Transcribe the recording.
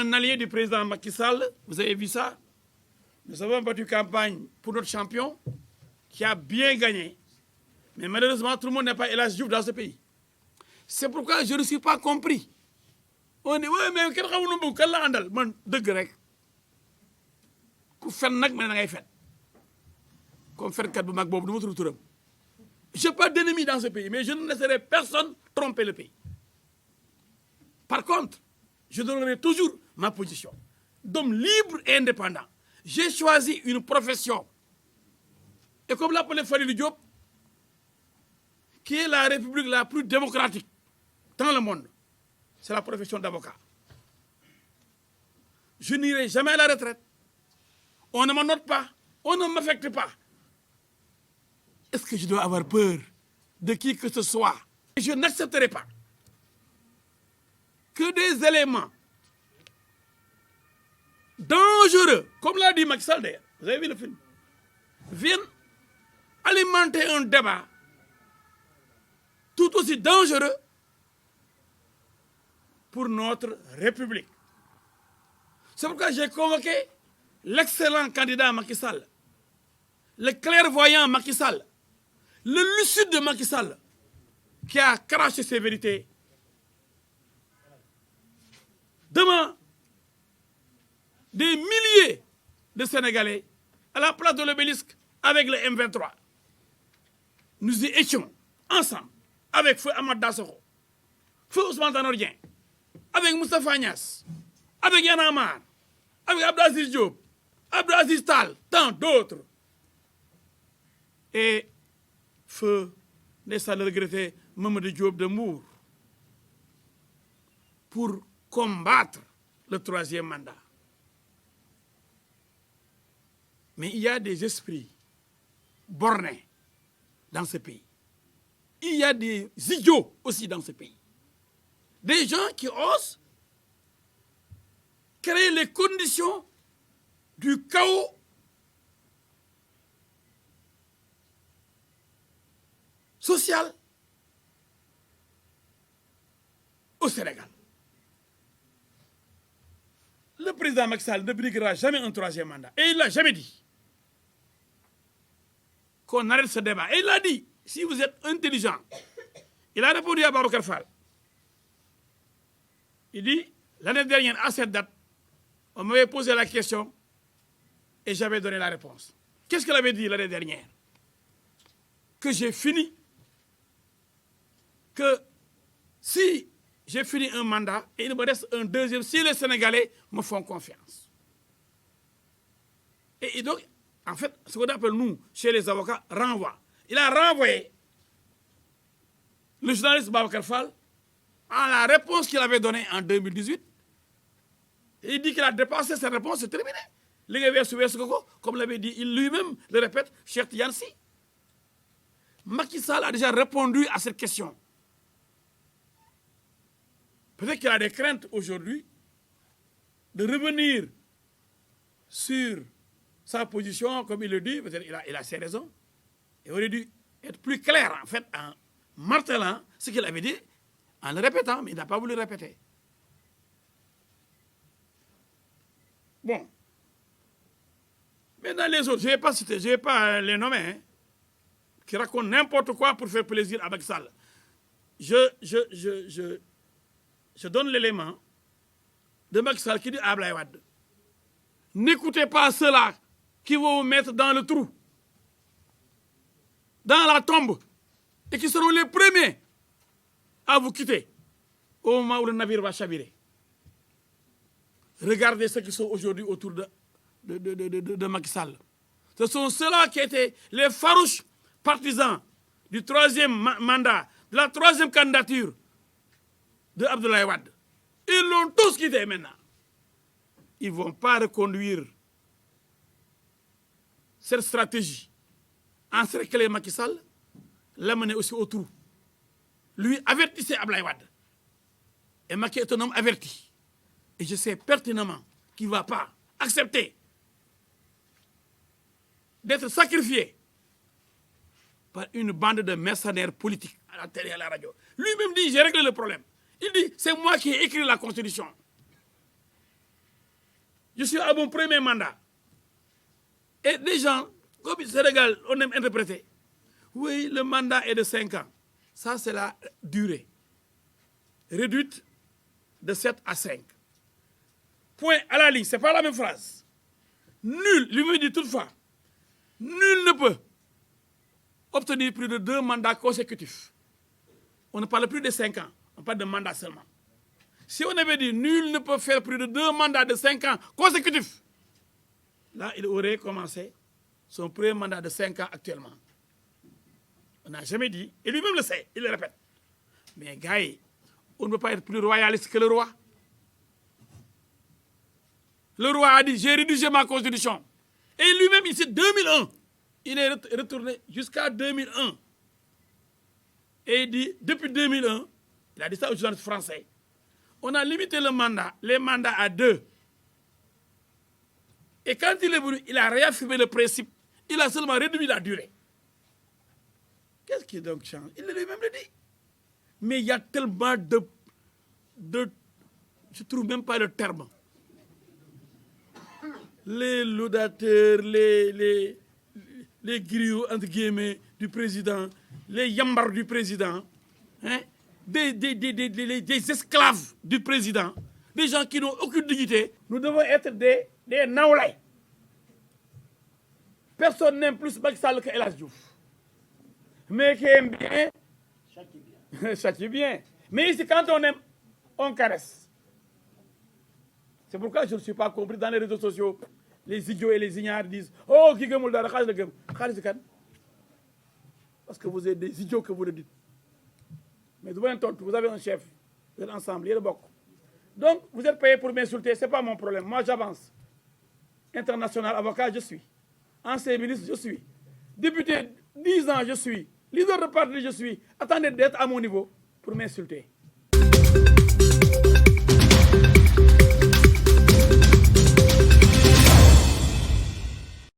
un allié du président Macky Sall, vous avez vu ça. Nous avons battu campagne pour notre champion, qui a bien gagné. Mais malheureusement, tout le monde n'est pas El Hadji Diouf dans ce pays. C'est pourquoi je ne suis pas compris. On dit, oui, mais quel andal man deug rek ku fen nak man ngay fen comme fenkat bu mag bobu duma tur turam. J'ai pas d'ennemis dans ce pays, mais je ne laisserai personne tromper le pays. Par contre, je donnerai toujours ma position d'homme libre et indépendant. J'ai choisi une profession, et comme l'appelait Fadilou Diop, qui est la république la plus démocratique dans le monde, c'est la profession d'avocat. Je n'irai jamais à la retraite. On ne me note pas, on ne m'affecte pas. Est-ce que je dois avoir peur de qui que ce soit? Je n'accepterai pas que des éléments dangereux, comme l'a dit Macky Sall d'ailleurs, vous avez vu le film, viennent alimenter un débat tout aussi dangereux pour notre République. C'est pourquoi j'ai convoqué l'excellent candidat Macky Sall, le clairvoyant Macky Sall, le lucide de Macky Sall, qui a craché ses vérités devant des milliers de Sénégalais à la place de l'Obélisque avec le M23. Nous y étions ensemble avec Feu Ahmad Dassokho, Feu Ousmane Tanor Dieng, avec Moustapha Niasse, avec Y'en a marre, avec Abdou Aziz Diop, Abdou Aziz Tall, tant d'autres. Et Feu, laissant le regretter Mamadou Diop de Mbour, pour combattre le troisième mandat. Mais il y a des esprits bornés dans ce pays. Il y a des idiots aussi dans ce pays. Des gens qui osent créer les conditions du chaos social au Sénégal. Le président Macky Sall ne briguera jamais un troisième mandat. Et il ne l'a jamais dit. Qu'on arrête ce débat. Et il a dit, si vous êtes intelligent, il a répondu à Babacar Fall. Il dit, l'année dernière, à cette date, on m'avait posé la question et j'avais donné la réponse. Qu'est-ce qu'il avait dit l'année dernière? Que j'ai fini, que si j'ai fini un mandat et il me reste un deuxième, si les Sénégalais me font confiance. Et donc, en fait, ce qu'on appelle nous, chez les avocats, renvoi. Il a renvoyé le journaliste Babacar Fall à la réponse qu'il avait donnée en 2018. Et il dit qu'il a dépassé cette réponse, c'est terminé. Comme l'avait dit, il lui-même le répète, Cheikh Yansi. Macky Sall a déjà répondu à cette question. Peut-être qu'il a des craintes aujourd'hui de revenir sur sa position, comme il le dit, peut-être il a ses raisons. Il aurait dû être plus clair, en fait, en martelant ce qu'il avait dit, en le répétant, mais il n'a pas voulu le répéter. Bon. Mais dans les autres, je ne vais pas citer, je ne vais pas les nommer, hein, qui racontent n'importe quoi pour faire plaisir à Macky Sall. Je donne l'élément de Macky Sall qui dit à Abdoulaye Wade, n'écoutez pas ceux-là qui vont vous mettre dans le trou, dans la tombe, et qui seront les premiers à vous quitter au moment où le navire va chavirer. Regardez ceux qui sont aujourd'hui autour de Macky Sall. Ce sont ceux-là qui étaient les farouches partisans du troisième mandat, de la troisième candidature de Abdoulaye Wade. Ils l'ont tous quitté maintenant. Ils ne vont pas reconduire cette stratégie. Encercler Macky Sall, l'amener aussi au trou. Lui avertissait Abdoulaye Wade. Et Macky est un homme averti. Et je sais pertinemment qu'il ne va pas accepter d'être sacrifié par une bande de mercenaires politiques à la télé et à la radio. Lui-même dit, j'ai réglé le problème. Il dit, c'est moi qui ai écrit la Constitution. Je suis à mon premier mandat. Et des gens, comme au Sénégal, on aime interpréter. Oui, le mandat est de 5 ans. Ça, c'est la durée. Réduite de 7 à 5. Point à la ligne, ce n'est pas la même phrase. Nul, lui me dit toutefois, nul ne peut obtenir plus de 2 mandats consécutifs. On ne parle plus de 5 ans, on parle de mandat seulement. Si on avait dit nul ne peut faire plus de 2 mandats de 5 ans consécutifs, là, il aurait commencé son premier mandat de 5 ans actuellement. On n'a jamais dit, et lui-même le sait, il le répète. Mais gars, on ne peut pas être plus royaliste que le roi. Le roi a dit, j'ai rédigé ma constitution. Et lui-même, ici, 2001, il est retourné jusqu'à 2001. Et il dit, depuis 2001, il a dit ça aux journalistes français, on a limité le mandat, les mandats à 2. Et quand il est venu, il a réaffirmé le principe, il a seulement réduit la durée. Qu'est-ce qui donc change? Il lui-même le dit. Mais il y a tellement de je ne trouve même pas le terme. Les laudateurs, les griots, entre guillemets, du président, les yambars du président, hein, des esclaves du président, des gens qui n'ont aucune dignité. Nous devons être des naoulais. Personne n'aime plus Macky Sall que El Hadji Diouf. Mais qui aime bien, châtie bien. Mais ici, quand on aime, on caresse. C'est pourquoi je ne suis pas compris dans les réseaux sociaux. Les idiots et les ignares disent « Oh, qui gagne le khalis le gagne ». Khalis kan. Parce que vous êtes des idiots que vous le dites. Mais vous avez un chef, vous êtes ensemble, il y a le boc. Donc, vous êtes payé pour m'insulter, ce n'est pas mon problème. Moi, j'avance. International, avocat, je suis. Ancien ministre, je suis. Député, 10 ans, je suis. Leader de parti, je suis. Attendez d'être à mon niveau pour m'insulter.